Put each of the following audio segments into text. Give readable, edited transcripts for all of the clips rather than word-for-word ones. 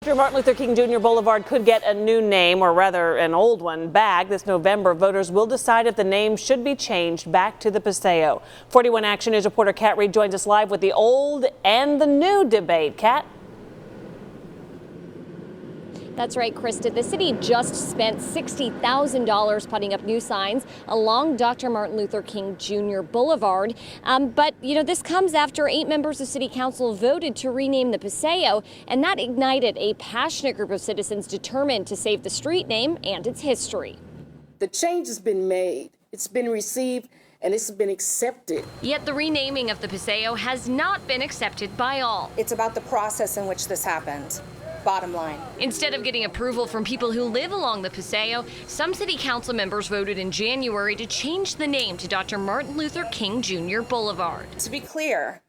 After Martin Luther King Jr. Boulevard could get a new name, or rather an old one, back this November, voters will decide if the name should be changed back to the Paseo. 41 Action News reporter Kat Reed joins us live with the old and the new debate. Kat? That's right, Krista. The city just spent $60,000 putting up new signs along Dr. Martin Luther King Jr. Boulevard. But this comes after 8 members of City Council voted to rename the Paseo, and that ignited a passionate group of citizens determined to save the street name and its history. The change has been made. It's been received and it's been accepted. Yet the renaming of the Paseo has not been accepted by all. It's about the process in which this happened. Bottom line. Instead of getting approval from people who live along the Paseo, some city council members voted in January to change the name to Dr. Martin Luther King Jr. Boulevard. To be clear,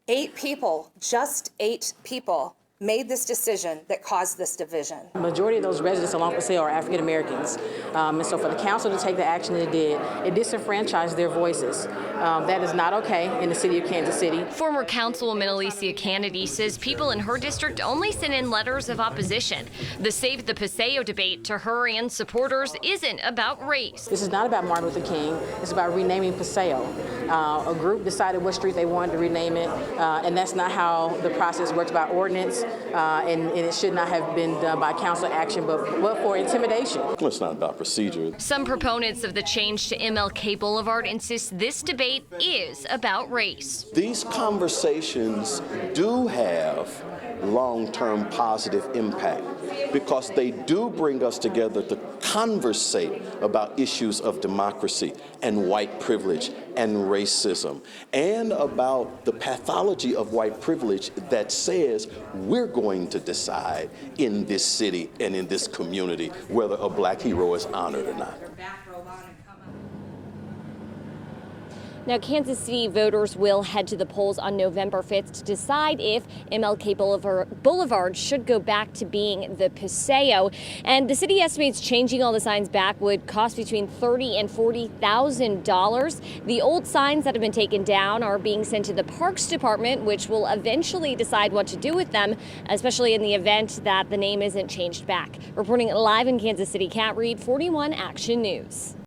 8 people, just 8 people, made this decision that caused this division. The majority of those residents along Paseo are African Americans. And so for the council to take the action it did, it disenfranchised their voices. That is not okay in the city of Kansas City. Former Councilwoman Alicia Kennedy says people in her district only sent in letters of opposition. The Save the Paseo debate to her and supporters isn't about race. This is not about Martin Luther King. It's about renaming Paseo. A group decided what street they wanted to rename it, and that's not how the process works by ordinance. And it should not have been done by council action, but for intimidation. It's not about procedure. Some proponents of the change to MLK Boulevard insist this debate is about race. These conversations do have long-term positive impact because they do bring us together to conversate about issues of democracy and white privilege and racism, and about the pathology of white privilege that says we're going to decide in this city and in this community whether a black hero is honored or not. Now, Kansas City voters will head to the polls on November 5th to decide if MLK Boulevard should go back to being the Paseo. And the city estimates changing all the signs back would cost between $30,000 and $40,000. The old signs that have been taken down are being sent to the Parks Department, which will eventually decide what to do with them, especially in the event that the name isn't changed back. Reporting live in Kansas City, Kat Reed, 41 Action News.